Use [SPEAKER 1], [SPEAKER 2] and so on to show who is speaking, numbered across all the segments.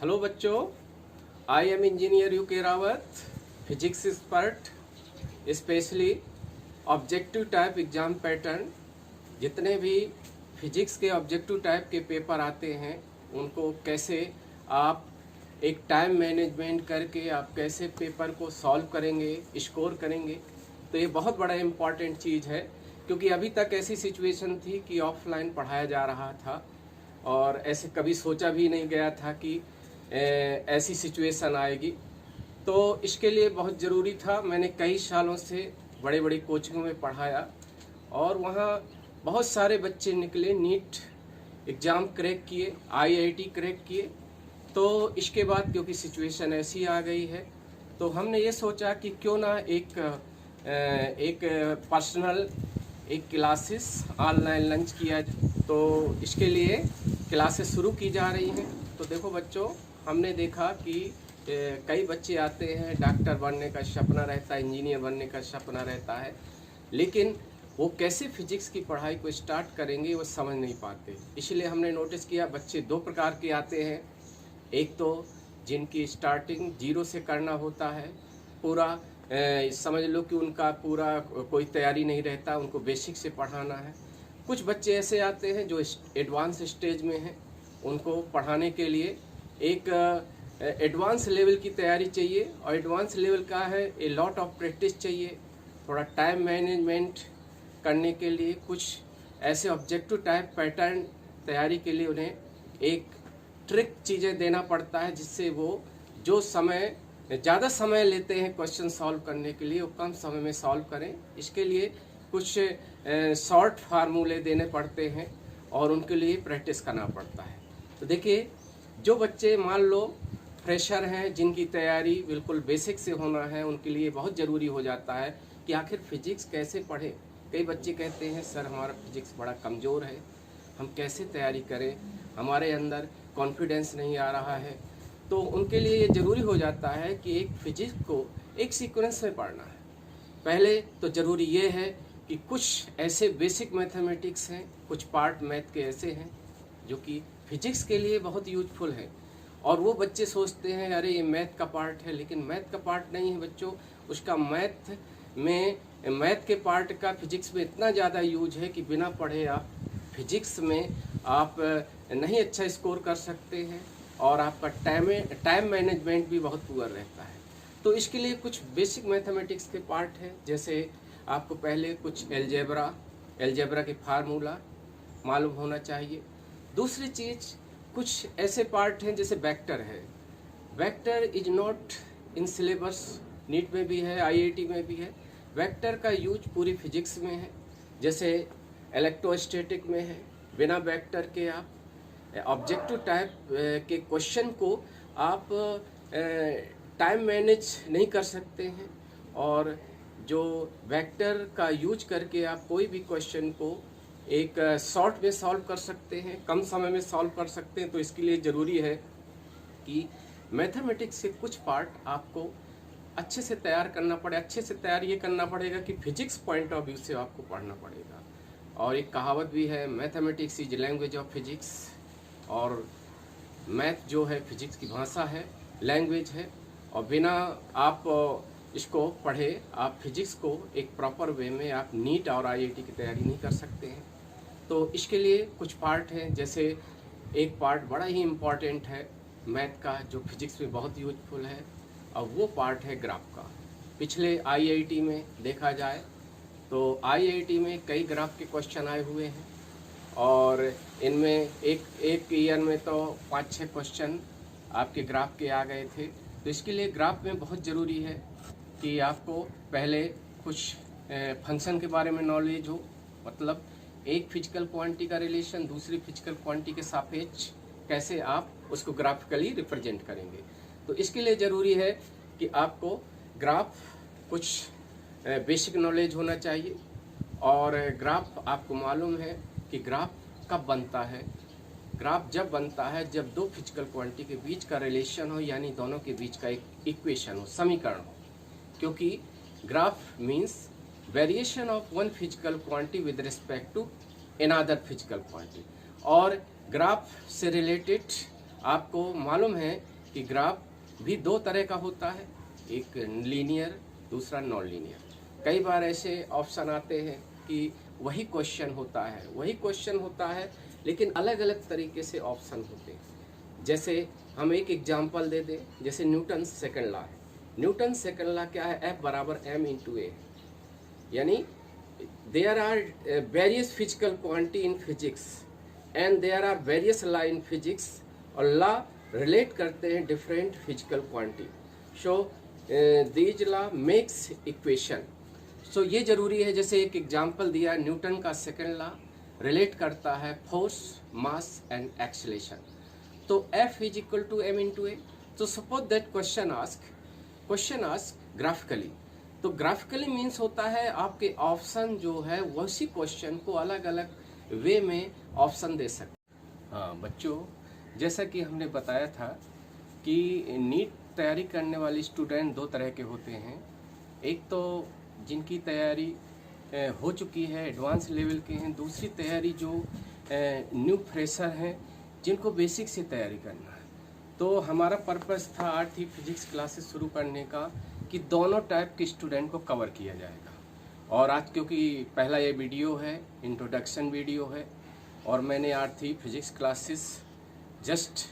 [SPEAKER 1] Hello बच्चों, I am engineer you के Rawat, physics expert, specially objective type exam pattern. जितने भी फिजिक्स के ऑब्जेक्टिव टाइप के पेपर आते हैं उनको कैसे आप एक टाइम मैनेजमेंट करके आप कैसे पेपर को सॉल्व करेंगे, स्कोर करेंगे, तो ये बहुत बड़ा इम्पॉर्टेंट चीज़ है। क्योंकि अभी तक ऐसी सिचुएशन थी कि ऑफलाइन पढ़ाया जा रहा था और ऐसे कभी सोचा भी नहीं गया था कि ऐसी सिचुएशन आएगी। तो इसके लिए बहुत ज़रूरी था। मैंने कई सालों से बड़े बड़े कोचिंगों में पढ़ाया और वहाँ बहुत सारे बच्चे निकले, नीट एग्ज़ाम क्रैक किए, आईआईटी क्रैक किए। तो इसके बाद क्योंकि सिचुएशन ऐसी आ गई है तो हमने ये सोचा कि क्यों ना एक पर्सनल एक क्लासेस ऑनलाइन लंच किया। तो इसके लिए क्लासेस शुरू की जा रही हैं। तो देखो बच्चों, हमने देखा कि कई बच्चे आते हैं, डॉक्टर बनने का सपना रहता है, इंजीनियर बनने का सपना रहता है, लेकिन वो कैसे फिजिक्स की पढ़ाई को स्टार्ट करेंगे वो समझ नहीं पाते। इसलिए हमने नोटिस किया बच्चे दो प्रकार के आते हैं। एक तो जिनकी स्टार्टिंग जीरो से करना होता है, पूरा समझ लो कि उनका पूरा कोई तैयारी नहीं रहता, उनको बेसिक से पढ़ाना है। कुछ बच्चे ऐसे आते हैं जो एडवांस स्टेज में हैं, उनको पढ़ाने के लिए एक एडवांस लेवल की तैयारी चाहिए और एडवांस लेवल का है ए लॉट ऑफ प्रैक्टिस चाहिए। थोड़ा टाइम मैनेजमेंट करने के लिए कुछ ऐसे ऑब्जेक्टिव टाइप पैटर्न तैयारी के लिए उन्हें एक ट्रिक चीज़ें देना पड़ता है, जिससे वो जो समय ज़्यादा समय लेते हैं क्वेश्चन सॉल्व करने के लिए वो कम समय में सॉल्व करें। इसके लिए कुछ शॉर्ट फार्मूले देने पड़ते हैं और उनके लिए प्रैक्टिस करना पड़ता है। तो देखिए, जो बच्चे मान लो फ्रेशर हैं, जिनकी तैयारी बिल्कुल बेसिक से होना है, उनके लिए बहुत ज़रूरी हो जाता है कि आखिर फिजिक्स कैसे पढ़ें। कई बच्चे कहते हैं सर हमारा फिजिक्स बड़ा कमज़ोर है, हम कैसे तैयारी करें, हमारे अंदर कॉन्फिडेंस नहीं आ रहा है। तो उनके लिए ये ज़रूरी हो जाता है कि एक फिजिक्स को एक सीक्वेंस में पढ़ना है। पहले तो ज़रूरी ये है कि कुछ ऐसे बेसिक मैथमेटिक्स हैं, कुछ पार्ट मैथ के ऐसे हैं जो कि फिजिक्स के लिए बहुत यूजफुल है। और वो बच्चे सोचते हैं अरे ये मैथ का पार्ट है, लेकिन मैथ का पार्ट नहीं है बच्चों। उसका मैथ के पार्ट का फिजिक्स में इतना ज़्यादा यूज है कि बिना पढ़े आप फिजिक्स में आप नहीं अच्छा स्कोर कर सकते हैं और आपका टाइम मैनेजमेंट भी बहुत पुअर रहता है। तो इसके लिए कुछ बेसिक मैथमेटिक्स के पार्ट हैं, जैसे आपको पहले कुछ एलजेब्रा के फार्मूला मालूम होना चाहिए। दूसरी चीज़, कुछ ऐसे पार्ट हैं जैसे वेक्टर है। Vector is not in syllabus, NEET में भी है, आईआईटी में भी है। वेक्टर का यूज पूरी फिजिक्स में है, जैसे इलेक्ट्रोस्टैटिक में है। बिना वेक्टर के आप ऑब्जेक्टिव टाइप के क्वेश्चन को आप टाइम मैनेज नहीं कर सकते हैं। और जो वेक्टर का यूज करके आप कोई भी क्वेश्चन को एक शॉर्ट में सॉल्व कर सकते हैं, कम समय में सॉल्व कर सकते हैं। तो इसके लिए ज़रूरी है कि मैथमेटिक्स के कुछ पार्ट आपको अच्छे से तैयार करना पड़े। अच्छे से तैयार ये करना पड़ेगा कि फिजिक्स पॉइंट ऑफ व्यू से आपको पढ़ना पड़ेगा। और एक कहावत भी है, mathematics is language of physics. और मैथ जो है फिजिक्स की भाषा है, लैंग्वेज है। और बिना आप इसको पढ़े आप फिजिक्स को एक प्रॉपर वे में आप नीट और आईआईटी की तैयारी नहीं कर सकते हैं। तो इसके लिए कुछ पार्ट हैं, जैसे एक पार्ट बड़ा ही इम्पॉर्टेंट है मैथ का जो फिजिक्स में बहुत यूजफुल है, और वो पार्ट है ग्राफ का। पिछले आईआईटी में देखा जाए तो आईआईटी में कई ग्राफ के क्वेश्चन आए हुए हैं और इनमें एक ईयर में तो 5-6 क्वेश्चन आपके ग्राफ के आ गए थे। तो इसके लिए ग्राफ में बहुत ज़रूरी है कि आपको पहले कुछ फंक्शन के बारे में नॉलेज हो, मतलब एक फिजिकल क्वांटिटी का रिलेशन दूसरी फिजिकल क्वांटिटी के सापेक्ष कैसे आप उसको ग्राफिकली रिप्रेजेंट करेंगे। तो इसके लिए ज़रूरी है कि आपको ग्राफ कुछ बेसिक नॉलेज होना चाहिए। और ग्राफ आपको मालूम है कि ग्राफ कब बनता है। ग्राफ जब बनता है जब दो फिजिकल क्वांटिटी के बीच का रिलेशन हो, यानी दोनों के बीच का एक इक्वेशन हो, समीकरण हो। क्योंकि graph means variation of one physical quantity with respect to another physical quantity. और ग्राफ से रिलेटेड आपको मालूम है कि ग्राफ भी दो तरह का होता है, एक लीनियर, दूसरा नॉन लीनियर। कई बार ऐसे ऑप्शन आते हैं कि वही क्वेश्चन होता है लेकिन अलग अलग तरीके से ऑप्शन होते हैं। जैसे हम एक एग्जांपल दे दें, जैसे न्यूटन सेकंड लॉ है। न्यूटन सेकंड लॉ क्या है? F बराबर m इंटू ए, यानी there are various physical quantity in physics and there are various law in physics, और लॉ रिलेट करते हैं different physical quantity. So these law makes equation. So ये जरूरी है, जैसे एक एग्जांपल दिया, न्यूटन का सेकंड लॉ रिलेट करता है फोर्स, मास एंड एक्सेलरेशन। तो F is equal to m into a. तो suppose that question ask graphically. तो ग्राफिकली मीन्स होता है आपके ऑप्शन जो है वैसी क्वेश्चन को अलग अलग वे में ऑप्शन दे सकते। हाँ बच्चों, जैसा कि हमने बताया था कि नीट तैयारी करने वाले स्टूडेंट दो तरह के होते हैं। एक तो जिनकी तैयारी हो चुकी है, एडवांस लेवल के हैं। दूसरी तैयारी जो न्यू फ्रेशर हैं, जिनको बेसिक से तैयारी करना है। तो हमारा पर्पस था आज ही फिजिक्स क्लासेस शुरू करने का कि दोनों टाइप के स्टूडेंट को कवर किया जाएगा। और आज क्योंकि पहला ये वीडियो है, इंट्रोडक्शन वीडियो है, और मैंने आज ही फिजिक्स क्लासेस जस्ट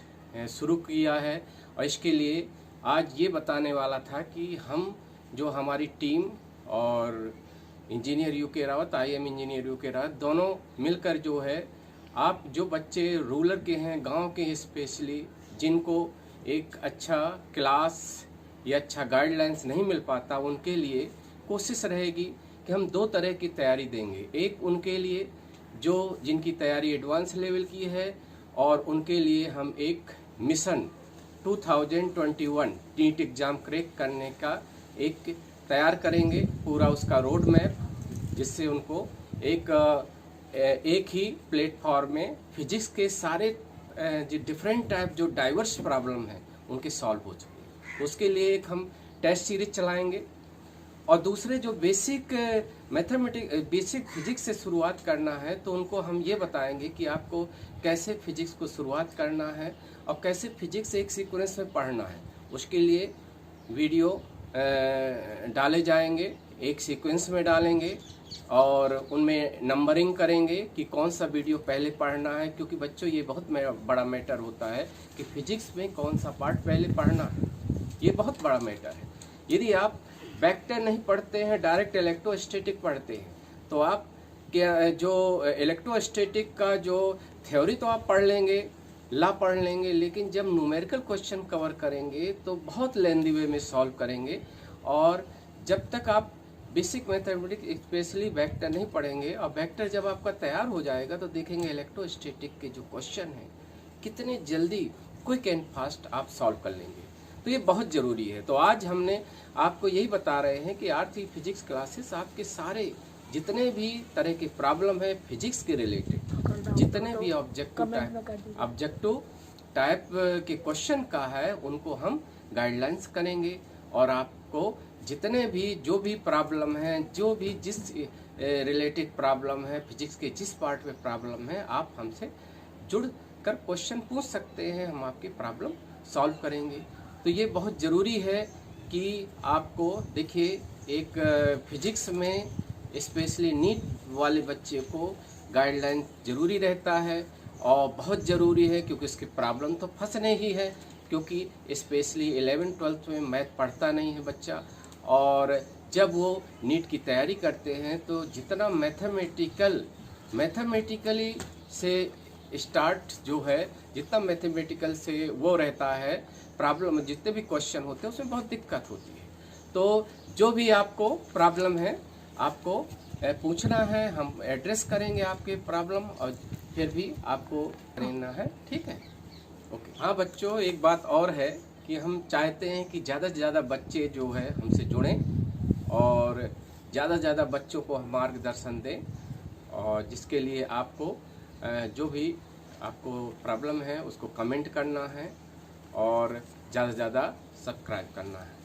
[SPEAKER 1] शुरू किया है, और इसके लिए आज ये बताने वाला था कि हम जो हमारी टीम और engineer UK Rawat, IIM engineer UK Rawat, दोनों मिलकर जो है, आप जो बच्चे रूरल के हैं, गांव के हैं स्पेशली, जिनको एक अच्छा क्लास या अच्छा गाइडलाइंस नहीं मिल पाता, उनके लिए कोशिश रहेगी कि हम दो तरह की तैयारी देंगे। एक उनके लिए जो जिनकी तैयारी एडवांस लेवल की है, और उनके लिए हम एक मिशन 2021 नीट एग्ज़ाम क्रैक करने का एक तैयार करेंगे, पूरा उसका रोड मैप, जिससे उनको एक ही प्लेटफॉर्म में फिजिक्स के सारे जो डिफरेंट टाइप जो डाइवर्स प्रॉब्लम है उनके सॉल्व हो सके। उसके लिए एक हम टेस्ट सीरीज चलाएंगे, और दूसरे जो बेसिक बेसिक फिजिक्स से शुरुआत करना है, तो उनको हम ये बताएंगे कि आपको कैसे फिजिक्स को शुरुआत करना है और कैसे फिजिक्स एक सीक्वेंस में पढ़ना है। उसके लिए वीडियो डाले जाएंगे, एक सीक्वेंस में डालेंगे, और उनमें नंबरिंग करेंगे कि कौन सा वीडियो पहले पढ़ना है। क्योंकि बच्चों ये बहुत बड़ा मैटर होता है कि फिजिक्स में कौन सा पार्ट पहले पढ़ना है, ये बहुत बड़ा मैटर है। यदि आप वेक्टर नहीं पढ़ते हैं, डायरेक्ट इलेक्ट्रोस्टैटिक पढ़ते हैं, तो आप क्या जो इलेक्ट्रोस्टैटिक का जो थ्योरी तो आप पढ़ लेंगे, ला पढ़ लेंगे, लेकिन जब न्यूमेरिकल क्वेश्चन कवर करेंगे तो बहुत लेंदी वे में सॉल्व करेंगे। और जब तक आप बेसिक मैथमेटिक्स स्पेशली वेक्टर नहीं पढ़ेंगे, और वेक्टर जब आपका तैयार हो जाएगा तो देखेंगे इलेक्ट्रोस्टैटिक के जो क्वेश्चन हैं कितने जल्दी क्विक एंड फास्ट आप सॉल्व कर लेंगे। तो ये बहुत ज़रूरी है। तो आज हमने आपको यही बता रहे हैं कि आज की फिजिक्स क्लासेस आपके सारे जितने भी तरह के प्रॉब्लम है फिजिक्स के रिलेटेड, जितने भी ऑब्जेक्टिव टाइप के क्वेश्चन का है, उनको हम गाइडलाइंस करेंगे। और आपको जितने भी जो भी प्रॉब्लम है, जो भी जिस रिलेटेड प्रॉब्लम है, फिजिक्स के जिस पार्ट में प्रॉब्लम है, आप हमसे जुड़ कर क्वेश्चन पूछ सकते हैं, हम आपकी प्रॉब्लम सॉल्व करेंगे। तो ये बहुत ज़रूरी है कि आपको देखिए, एक फिजिक्स में स्पेशली नीट वाले बच्चे को गाइडलाइन ज़रूरी रहता है, और बहुत ज़रूरी है क्योंकि इसकी प्रॉब्लम तो फंसने ही है। क्योंकि स्पेशली 11th-12th में मैथ पढ़ता नहीं है बच्चा, और जब वो नीट की तैयारी करते हैं तो जितना मैथमेटिकली से स्टार्ट जो है, जितना मैथमेटिकल से वो रहता है प्रॉब्लम, जितने भी क्वेश्चन होते हैं उसमें बहुत दिक्कत होती है। तो जो भी आपको प्रॉब्लम है आपको पूछना है, हम एड्रेस करेंगे आपके प्रॉब्लम, और फिर भी आपको करना है, ठीक है? ओके। हाँ बच्चों, एक बात और है कि हम चाहते हैं कि ज़्यादा से ज़्यादा बच्चे जो है हमसे जुड़ें, और ज़्यादा से ज़्यादा बच्चों को हम मार्गदर्शन दें, और जिसके लिए आपको जो भी आपको प्रॉब्लम है उसको कमेंट करना है, और ज़्यादा से ज़्यादा सब्सक्राइब करना है।